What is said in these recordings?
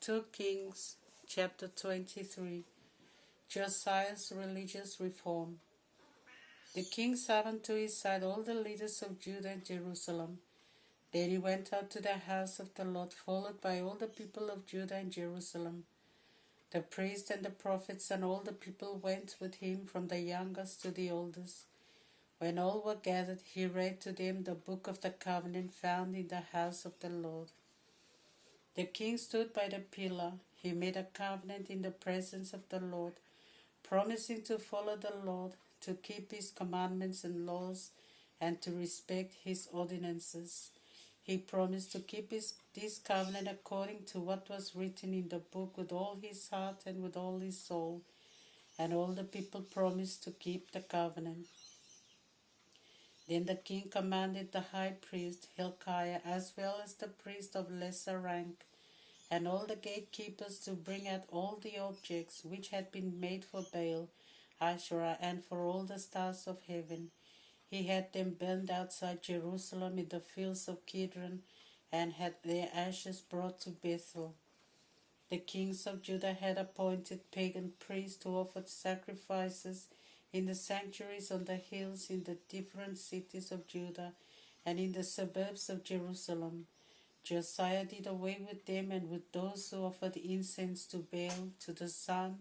2 Kings chapter 23. Josiah's religious reform. The king summoned to his side all the leaders of Judah and Jerusalem. Then he went up to the house of the Lord, followed by all the people of Judah and Jerusalem. The priests and the prophets and all the people went with him, from the youngest to the oldest. When all were gathered, he read to them the book of the covenant found in the house of the Lord. The king stood by the pillar. He made a covenant in the presence of the Lord, promising to follow the Lord, to keep his commandments and laws, and to respect his ordinances. He promised to keep this covenant according to what was written in the book with all his heart and with all his soul. And all the people promised to keep the covenant. Then the king commanded the high priest Hilkiah, as well as the priest of lesser rank, and all the gatekeepers, to bring out all the objects which had been made for Baal, Asherah, and for all the stars of heaven. He had them burned outside Jerusalem in the fields of Kidron, and had their ashes brought to Bethel. The kings of Judah had appointed pagan priests who offered sacrifices in the sanctuaries on the hills in the different cities of Judah and in the suburbs of Jerusalem. Josiah did away with them and with those who offered incense to Baal, to the sun,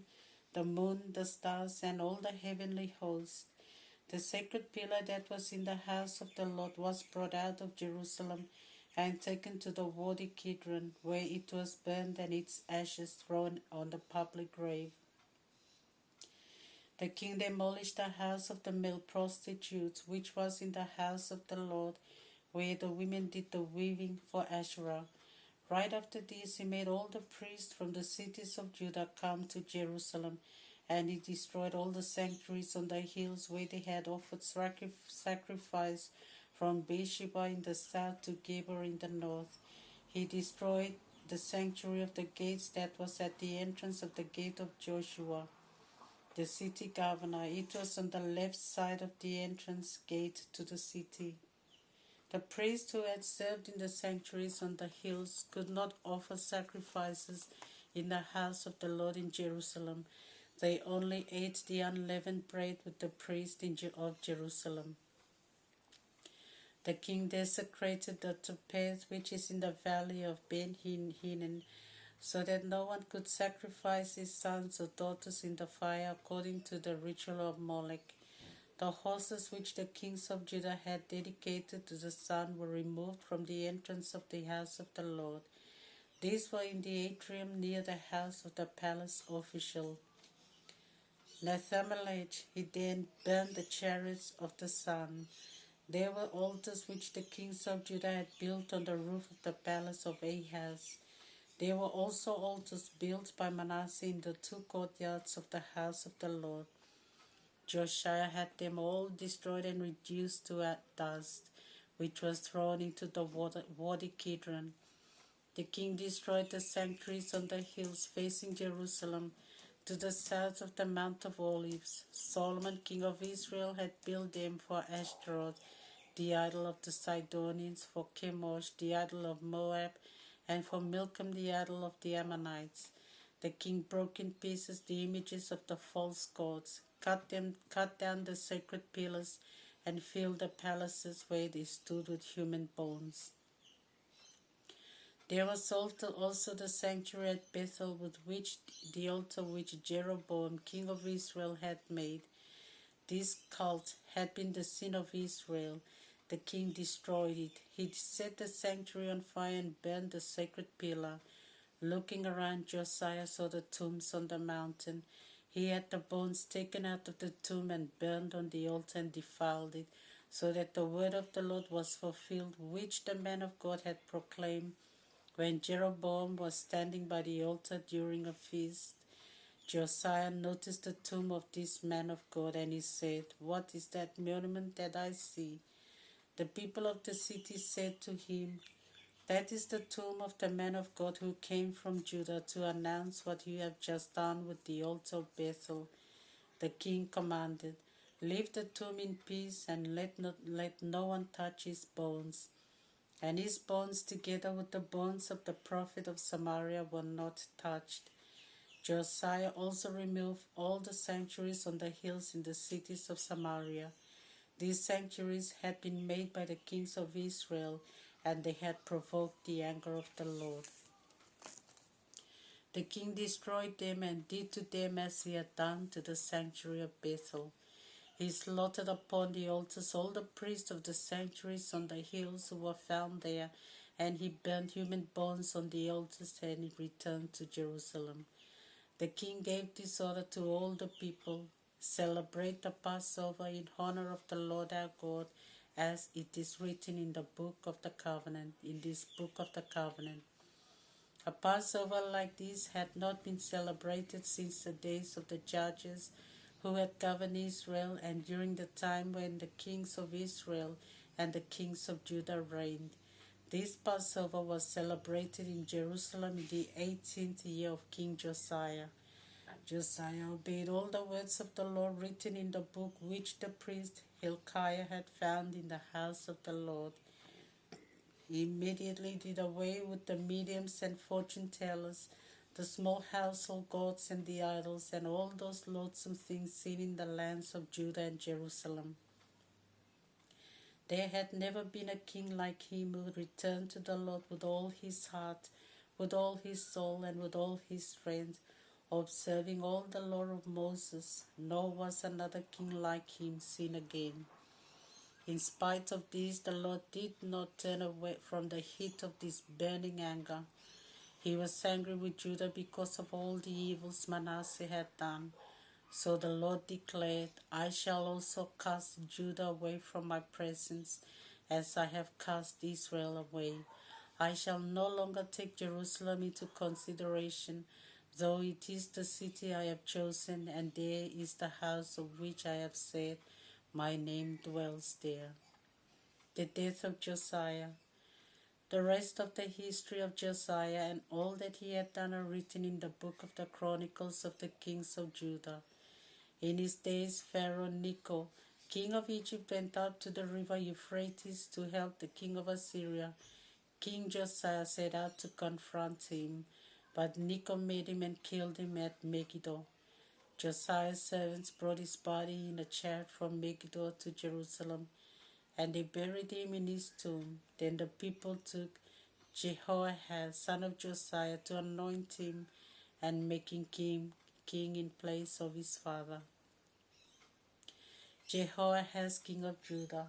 the moon, the stars, and all the heavenly host. The sacred pillar that was in the house of the Lord was brought out of Jerusalem and taken to the Wadi Kidron, where it was burned and its ashes thrown on the public grave. The king demolished the house of the male prostitutes, which was in the house of the Lord, where the women did the weaving for Asherah. Right after this, he made all the priests from the cities of Judah come to Jerusalem, and he destroyed all the sanctuaries on the hills where they had offered sacrifice, from Beersheba in the south to Geba in the north. He destroyed the sanctuary of the gates that was at the entrance of the gate of Joshua, the city governor. It was on the left side of the entrance gate to the city. The priests who had served in the sanctuaries on the hills could not offer sacrifices in the house of the Lord in Jerusalem. They only ate the unleavened bread with the priests of Jerusalem. The king desecrated the topaz which is in the valley of Ben Hinnom, so that no one could sacrifice his sons or daughters in the fire according to the ritual of Molech. The horses which the kings of Judah had dedicated to the sun were removed from the entrance of the house of the Lord. These were in the atrium near the house of the palace official. Nathamelech, he then burned the chariots of the sun. There were altars which the kings of Judah had built on the roof of the palace of Ahaz. There were also altars built by Manasseh in the two courtyards of the house of the Lord. Josiah had them all destroyed and reduced to dust, which was thrown into the Wadi Kidron. The king destroyed the sanctuaries on the hills facing Jerusalem, to the south of the Mount of Olives. Solomon, king of Israel, had built them for Ashtaroth, the idol of the Sidonians, for Chemosh, the idol of Moab, and for Milcom, the idol of the Ammonites. The king broke in pieces the images of the false gods, cut down the sacred pillars, and filled the palaces where they stood with human bones. There was also the sanctuary at Bethel, with which the altar which Jeroboam, king of Israel, had made. This cult had been the sin of Israel. The king destroyed it. He set the sanctuary on fire and burned the sacred pillar. Looking around, Josiah saw the tombs on the mountain. He had the bones taken out of the tomb and burned on the altar and defiled it, so that the word of the Lord was fulfilled, which the man of God had proclaimed when Jeroboam was standing by the altar during a feast. Josiah noticed the tomb of this man of God, and he said, "What is that monument that I see?" The people of the city said to him, "That is the tomb of the man of God who came from Judah to announce what you have just done with the altar of Bethel." The king commanded, "Leave the tomb in peace and let no one touch his bones." and his bones together with the bones of the prophet of Samaria were not touched. Josiah also removed all the sanctuaries on the hills in the cities of Samaria. These sanctuaries had been made by the kings of Israel, and they had provoked the anger of the Lord. The king destroyed them and did to them as he had done to the sanctuary of Bethel. He slaughtered upon the altars all the priests of the sanctuaries on the hills who were found there, and he burnt human bones on the altars, and he returned to Jerusalem. The king gave this order to all the people: celebrate the Passover in honor of the Lord our God, as it is written in the book of the covenant, in this book of the covenant. A Passover like this had not been celebrated since the days of the judges who had governed Israel, and during the time when the kings of Israel and the kings of Judah reigned. This Passover was celebrated in Jerusalem in the 18th year of King Josiah. Josiah obeyed all the words of the Lord written in the book which the priest Hilkiah had found in the house of the Lord. He immediately did away with the mediums and fortune tellers, the small household gods and the idols, and all those loathsome things seen in the lands of Judah and Jerusalem. There had never been a king like him who returned to the Lord with all his heart, with all his soul, and with all his strength, observing all the law of Moses. Nor was another king like him seen again. In spite of this, the Lord did not turn away from the heat of this burning anger. He was angry with Judah because of all the evils Manasseh had done. So the Lord declared, I shall also cast Judah away from my presence, as I have cast Israel away. I shall no longer take Jerusalem into consideration, though it is the city I have chosen, and there is the house of which I have said, my name dwells there. The death of Josiah. The rest of the history of Josiah and all that he had done are written in the book of the Chronicles of the Kings of Judah. In his days, Pharaoh Necho, king of Egypt, went up to the river Euphrates to help the king of Assyria. King Josiah set out to confront him, but Necho met him and killed him at Megiddo. Josiah's servants brought his body in a chariot from Megiddo to Jerusalem, and they buried him in his tomb. Then the people took Jehoahaz, son of Josiah, to anoint him and make him king in place of his father. Jehoahaz, king of Judah.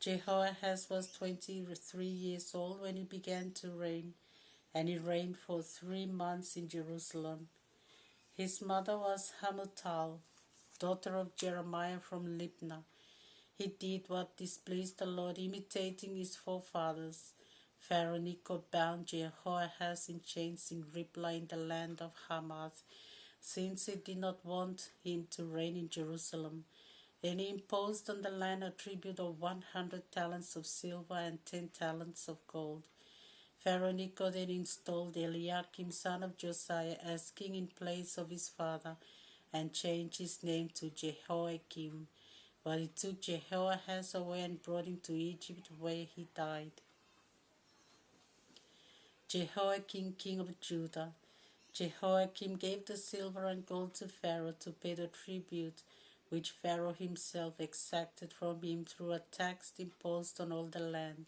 Jehoahaz was 23 years old when he began to reign, and he reigned for 3 months in Jerusalem. His mother was Hamutal, daughter of Jeremiah from Libnah. He did what displeased the Lord, imitating his forefathers. Pharaoh Necho bound Jehoahaz in chains in Riblah in the land of Hamath, since he did not want him to reign in Jerusalem. Then he imposed on the land a tribute of 100 talents of silver and 10 talents of gold. Pharaoh Necho then installed Eliakim, son of Josiah, as king in place of his father, and changed his name to Jehoiakim. But he took Jehoahaz away and brought him to Egypt, where he died. Jehoiakim, king of Judah. Jehoiakim gave the silver and gold to Pharaoh to pay the tribute which Pharaoh himself exacted from him through a tax imposed on all the land.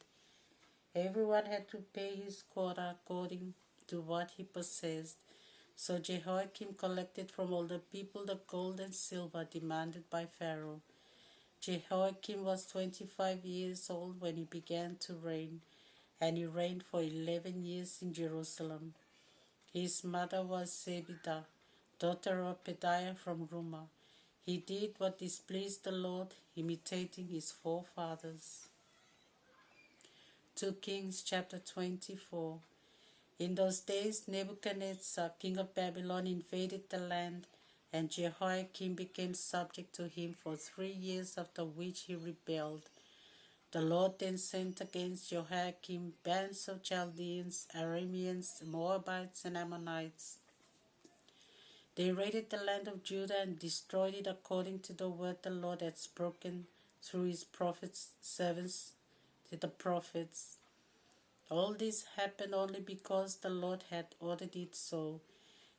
Everyone had to pay his quota according to what he possessed. So Jehoiakim collected from all the people the gold and silver demanded by Pharaoh. Jehoiakim was 25 years old when he began to reign, and he reigned for 11 years in Jerusalem. His mother was Zebidah, daughter of Pedaiah from Rumah. He did what displeased the Lord, imitating his forefathers. 2 Kings chapter 24. In those days Nebuchadnezzar, king of Babylon, invaded the land, and Jehoiakim became subject to him for 3 years, after which he rebelled. The Lord then sent against Jehoiakim bands of Chaldeans, Arameans, Moabites, and Ammonites. They raided the land of Judah and destroyed it according to the word the Lord had spoken through his prophets, servants, the prophets. All this happened only because the Lord had ordered it so.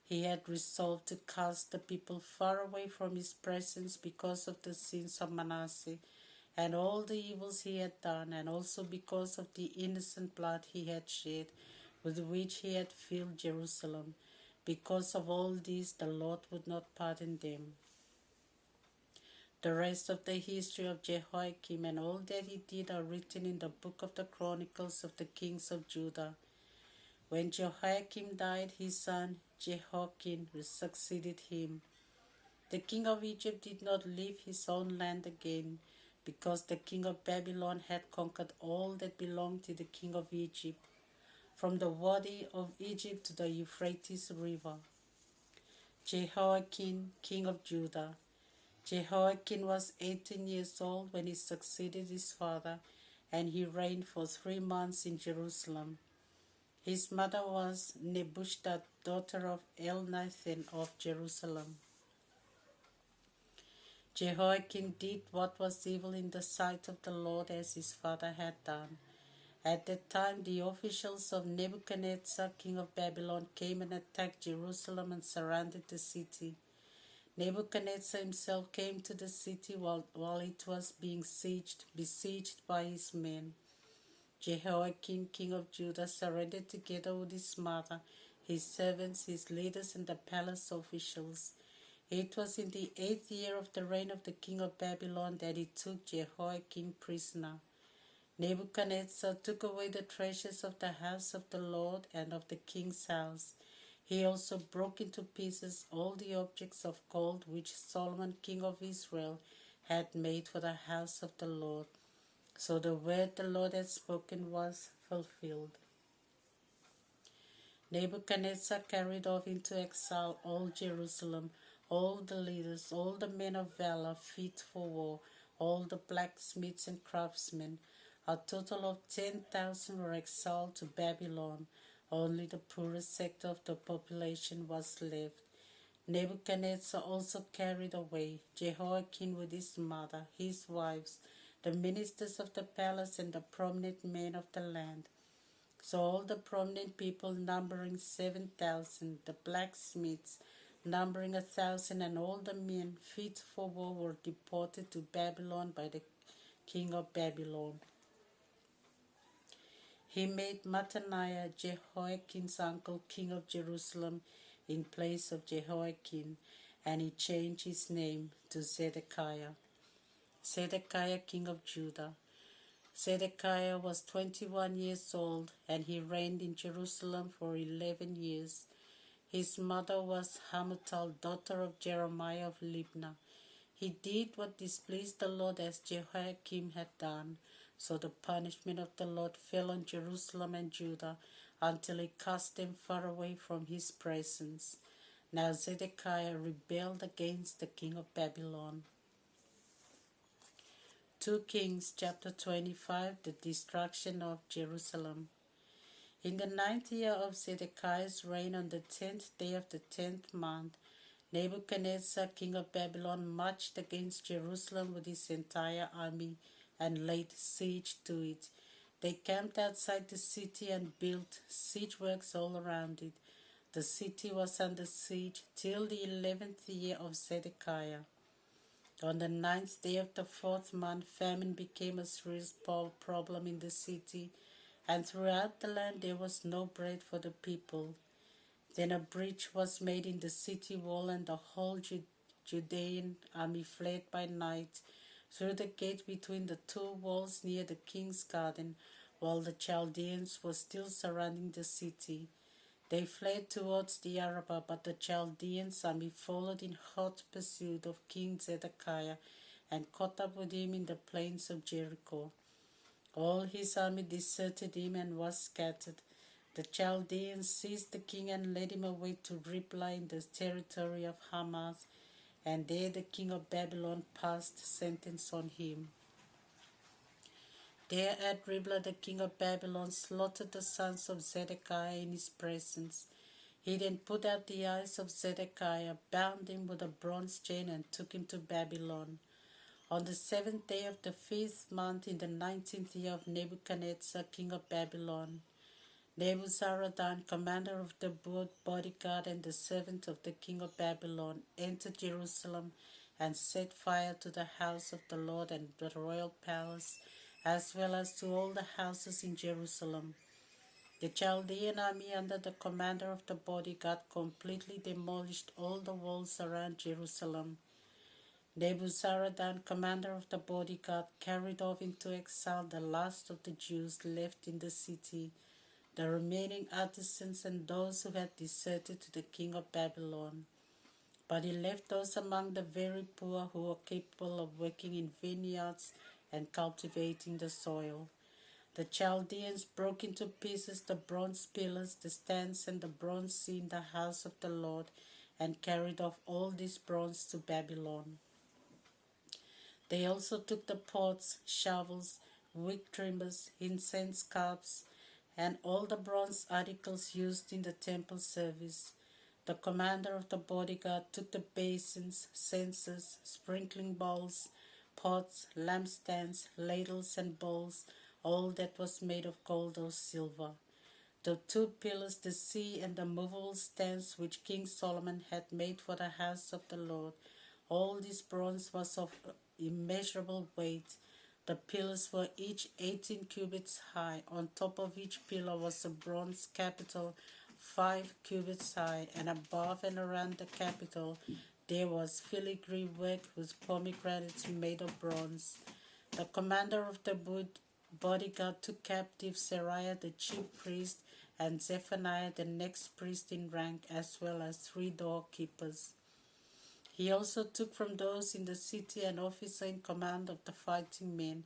He had resolved to cast the people far away from his presence because of the sins of Manasseh and all the evils he had done, and also because of the innocent blood he had shed, with which he had filled Jerusalem. Because of all this, the Lord would not pardon them. The rest of the history of Jehoiakim and all that he did are written in the book of the Chronicles of the Kings of Judah. When Jehoiakim died, his son Jehoiakim succeeded him. The king of Egypt did not leave his own land again, because the king of Babylon had conquered all that belonged to the king of Egypt, from the Wadi of Egypt to the Euphrates River. Jehoiakim, king of Judah. Jehoiakim was 18 years old when he succeeded his father, and he reigned for 3 months in Jerusalem. His mother was Nebuchadnezzar, daughter of Elnathan of Jerusalem. Jehoiakim did what was evil in the sight of the Lord, as his father had done. At that time, the officials of Nebuchadnezzar, king of Babylon, came and attacked Jerusalem and surrounded the city. Nebuchadnezzar himself came to the city while it was being besieged by his men. Jehoiakim, king of Judah, surrendered together with his mother, his servants, his leaders, and the palace officials. It was in the 8th year of the reign of the king of Babylon that he took Jehoiakim prisoner. Nebuchadnezzar took away the treasures of the house of the Lord and of the king's house. He also broke into pieces all the objects of gold which Solomon, king of Israel, had made for the house of the Lord. So the word the Lord had spoken was fulfilled. Nebuchadnezzar carried off into exile all Jerusalem, all the leaders, all the men of valor fit for war, all the blacksmiths and craftsmen. A total of 10,000 were exiled to Babylon. Only the poorest sector of the population was left. Nebuchadnezzar also carried away Jehoiakim with his mother, his wives, the ministers of the palace, and the prominent men of the land. So all the prominent people, numbering 7,000, the blacksmiths, numbering 1,000, and all the men fit for war were deported to Babylon by the king of Babylon. He made Mattaniah, Jehoiakim's uncle, king of Jerusalem, in place of Jehoiakim, and he changed his name to Zedekiah. Zedekiah, king of Judah. Zedekiah was 21 years old, and he reigned in Jerusalem for 11 years. His mother was Hamutal, daughter of Jeremiah of Libnah. He did what displeased the Lord, as Jehoiakim had done. So the punishment of the Lord fell on Jerusalem and Judah until he cast them far away from his presence. Now Zedekiah rebelled against the king of Babylon. 2 Kings chapter 25, the destruction of Jerusalem. In the 9th year of Zedekiah's reign, on the 10th day of the 10th month, Nebuchadnezzar, king of Babylon, marched against Jerusalem with his entire army and laid siege to it. They camped outside the city and built siege works all around it. The city was under siege till the 11th year of Zedekiah. On the 9th day of the 4th month, famine became a serious problem in the city, and throughout the land there was no bread for the people. Then a breach was made in the city wall, and the whole Judean army fled by night through the gate between the 2 walls near the king's garden, while the Chaldeans were still surrounding the city. They fled towards the Arabah, but the Chaldeans' army followed in hot pursuit of King Zedekiah and caught up with him in the plains of Jericho. All his army deserted him and was scattered. The Chaldeans seized the king and led him away to Riblah in the territory of Hamath, and there the king of Babylon passed sentence on him. There at Riblah the king of Babylon slaughtered the sons of Zedekiah in his presence. He then put out the eyes of Zedekiah, bound him with a bronze chain, and took him to Babylon. On the 7th day of the 5th month, in the 19th year of Nebuchadnezzar, king of Babylon, Nebuzaradan, commander of the bodyguard and the servant of the king of Babylon, entered Jerusalem and set fire to the house of the Lord and the royal palace, as well as to all the houses in Jerusalem. The Chaldean army, under the commander of the bodyguard, completely demolished all the walls around Jerusalem. Nebuzaradan, commander of the bodyguard, carried off into exile the last of the Jews left in the city, the remaining artisans and those who had deserted to the king of Babylon. But he left those among the very poor who were capable of working in vineyards and cultivating the soil. The Chaldeans broke into pieces the bronze pillars, the stands, and the bronze sea in the house of the Lord, and carried off all this bronze to Babylon. They also took the pots, shovels, wick trimmers, incense cups, and all the bronze articles used in the temple service. The commander of the bodyguard took the basins, censers, sprinkling bowls, pots, lampstands, ladles, and bowls, all that was made of gold or silver. The 2 pillars, the sea, and the movable stands which King Solomon had made for the house of the Lord, all this bronze was of immeasurable weight. The pillars were each 18 cubits high. On top of each pillar was a bronze capital 5 cubits high, and above and around the capital there was filigree work with pomegranates made of bronze. The commander of the bodyguard took captive Seraiah the chief priest and Zephaniah the next priest in rank, as well as 3 doorkeepers. He also took from those in the city an officer in command of the fighting men,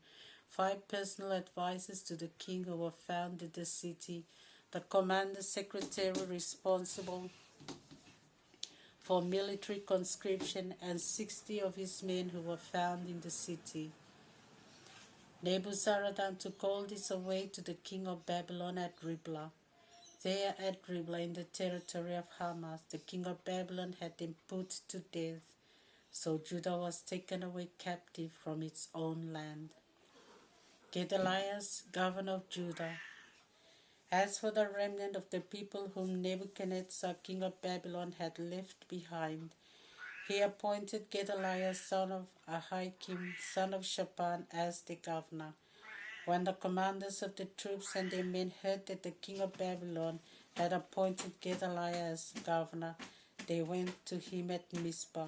5 personal advisers to the king who were found in the city, the commander's secretary responsible for military conscription, and 60 of his men who were found in the city. Nebuzaradan took all this away to the king of Babylon at Riblah. There at Riblah, in the territory of Hamath, the king of Babylon had them put to death. So Judah was taken away captive from its own land. Gedaliah, governor of Judah. As for the remnant of the people whom Nebuchadnezzar, king of Babylon, had left behind, he appointed Gedaliah, son of Ahikam, son of Shaphan, as the governor. When the commanders of the troops and their men heard that the king of Babylon had appointed Gedaliah as governor, they went to him at Mizpah.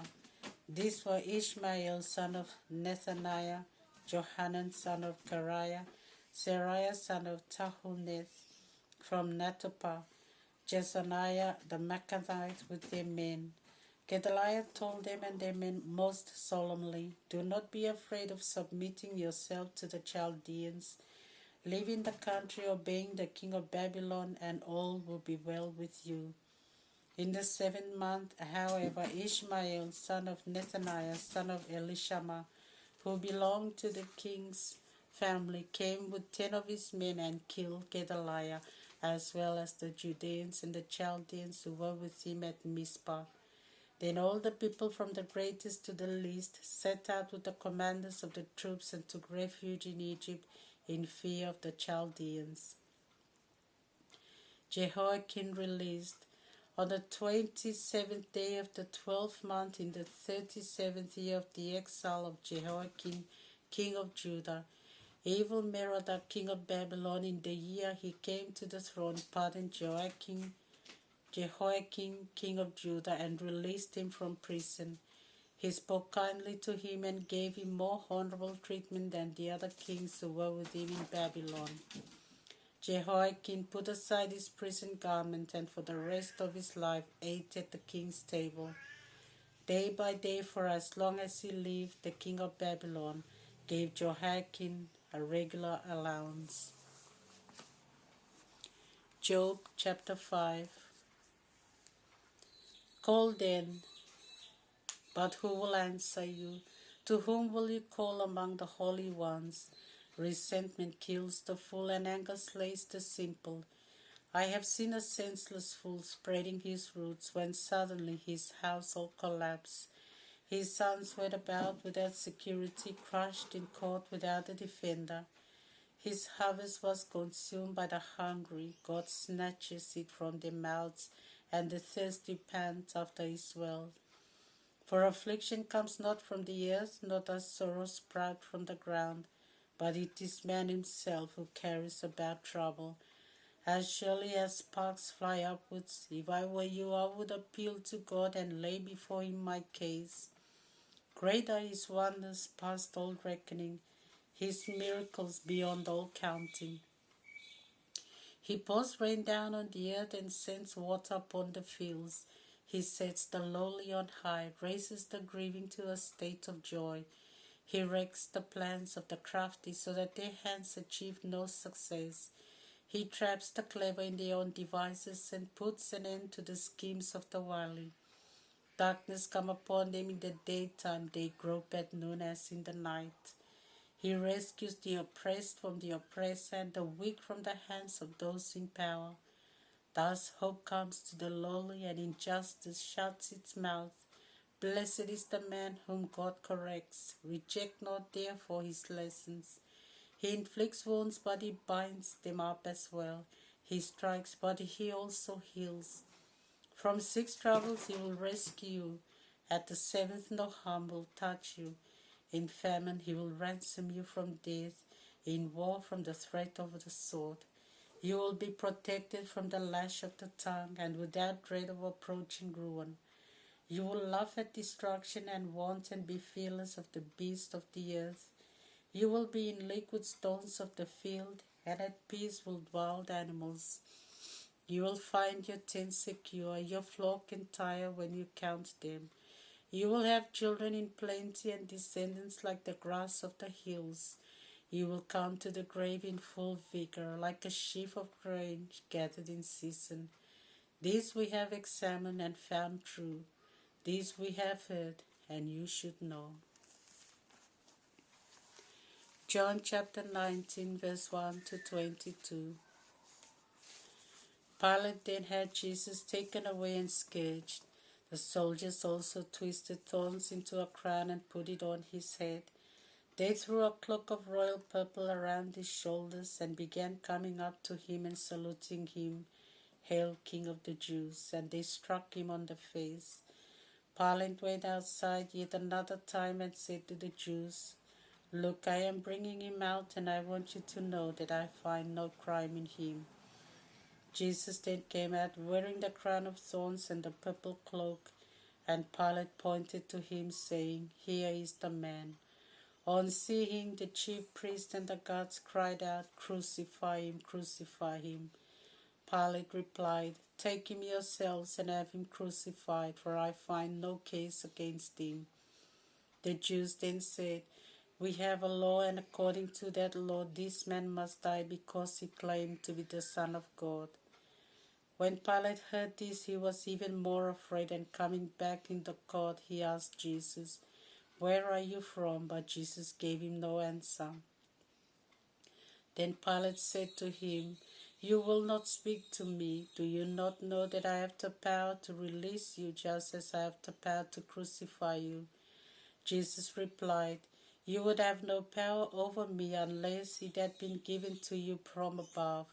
These were Ishmael, son of Nethaniah, Johanan, son of Kareiah, Seraiah, son of Tahuneth, from Netophah, Jezaniah the Maccabite with their men. Gedaliah told them and their men most solemnly, "Do not be afraid of submitting yourself to the Chaldeans. Live in the country, obeying the king of Babylon, and all will be well with you." In the 7th month, however, Ishmael, son of Nethaniah, son of Elishama, who belonged to the king's family, came with 10 of his men and killed Gedaliah, as well as the Judeans and the Chaldeans who were with him at Mizpah. Then all the people from the greatest to the least set out with the commanders of the troops and took refuge in Egypt in fear of the Chaldeans. Jehoiakim released. On the 27th day of the 12th month, in the 37th year of the exile of Jehoiakim, king of Judah, Evil-Merodach, king of Babylon, in the year he came to the throne, pardoned Jehoiakim, king of Judah, and released him from prison. He spoke kindly to him and gave him more honorable treatment than the other kings who were with him in Babylon. Jehoiakim put aside his prison garment and for the rest of his life ate at the king's table. Day by day, for as long as he lived, the king of Babylon gave Jehoiakim a regular allowance. Job chapter 5. Call then, but who will answer you? To whom will you call among the holy ones? Resentment kills the fool and anger slays the simple. I have seen a senseless fool spreading his roots when suddenly his household collapsed. His sons went about without security, crushed in court without a defender. His harvest was consumed by the hungry. God snatches it from their mouths, and the thirsty pant after his wealth. For affliction comes not from the earth, nor does sorrow sprout from the ground, but it is man himself who carries about trouble. As surely as sparks fly upwards, if I were you, I would appeal to God and lay before him my case. Great are his wonders past all reckoning, his miracles beyond all counting. He pours rain down on the earth and sends water upon the fields. He sets the lowly on high, raises the grieving to a state of joy. He wrecks the plans of the crafty so that their hands achieve no success. He traps the clever in their own devices and puts an end to the schemes of the wily. Darkness come upon them in the daytime, they grope at noon as in the night. He rescues the oppressed from the oppressor and the weak from the hands of those in power. Thus hope comes to the lowly, and injustice shuts its mouth. Blessed is the man whom God corrects. Reject not therefore his lessons. He inflicts wounds, but he binds them up as well. He strikes, but he also heals. From 6 troubles he will rescue you. At the 7th no harm will touch you. In famine he will ransom you from death. In war from the threat of the sword. You will be protected from the lash of the tongue, and without dread of approaching ruin. You will laugh at destruction and want and be fearless of the beasts of the earth. You will be in liquid stones of the field, and at peace with wild animals. You will find your tent secure, your flock entire when you count them. You will have children in plenty and descendants like the grass of the hills. You will come to the grave in full vigor, like a sheaf of grain gathered in season. These we have examined and found true. These we have heard, and you should know. John chapter 19, verse 1 to 22. Pilate then had Jesus taken away and scourged. The soldiers also twisted thorns into a crown and put it on his head. They threw a cloak of royal purple around his shoulders and began coming up to him and saluting him, "Hail, King of the Jews!" And they struck him on the face. Pilate went outside yet another time and said to the Jews, "Look, I am bringing him out, and I want you to know that I find no crime in him." Jesus then came out wearing the crown of thorns and the purple cloak, and Pilate pointed to him, saying, "Here is the man." On seeing, the chief priests and the guards cried out, "Crucify him, crucify him." Pilate replied, "Take him yourselves and have him crucified, for I find no case against him." The Jews then said, "We have a law, and according to that law this man must die because he claimed to be the Son of God." When Pilate heard this, he was even more afraid, and coming back in the court, he asked Jesus, "Where are you from?" But Jesus gave him no answer. Then Pilate said to him, "You will not speak to me. Do you not know that I have the power to release you just as I have the power to crucify you?" Jesus replied, "You would have no power over me unless it had been given to you from above.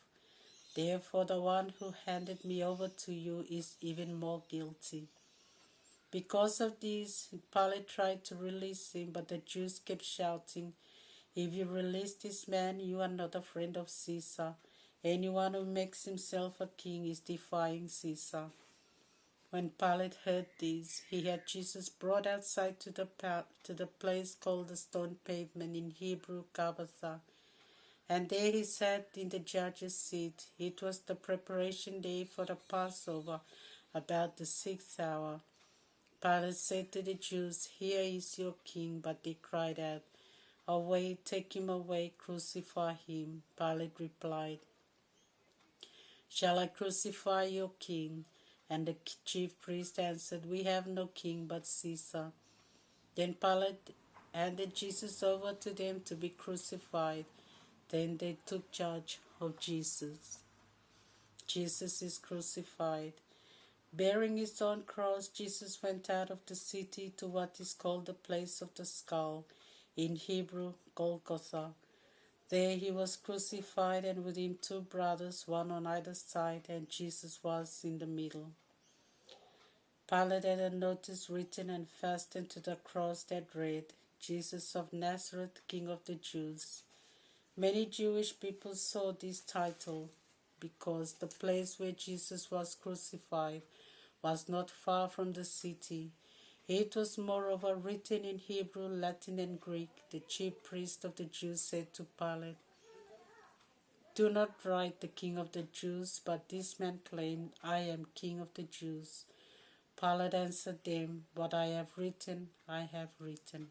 Therefore the one who handed me over to you is even more guilty." Because of this, Pilate tried to release him, but the Jews kept shouting, "If you release this man, you are not a friend of Caesar. Anyone who makes himself a king is defying Caesar." When Pilate heard this, he had Jesus brought outside to the place called the Stone Pavement, in Hebrew Gabbatha. And there he sat in the judge's seat. It was the preparation day for the Passover, about the 6th hour. Pilate said to the Jews, "Here is your king." But they cried out, "Away, take him away, crucify him." Pilate replied, "Shall I crucify your king?" And the chief priest answered, "We have no king but Caesar." Then Pilate handed Jesus over to them to be crucified. Then they took charge of Jesus. Jesus is crucified. Bearing his own cross, Jesus went out of the city to what is called the place of the skull, in Hebrew, Golgotha. There he was crucified, and with him two brothers, one on either side, and Jesus was in the middle. Pilate had a notice written and fastened to the cross that read, Jesus of Nazareth, King of the Jews. Many Jewish people saw this title because the place where Jesus was crucified was not far from the city. It was moreover written in Hebrew, Latin, and Greek. The chief priest of the Jews said to Pilate, "Do not write the King of the Jews," but this man claimed, "I am King of the Jews." Pilate answered them, "What I have written, I have written."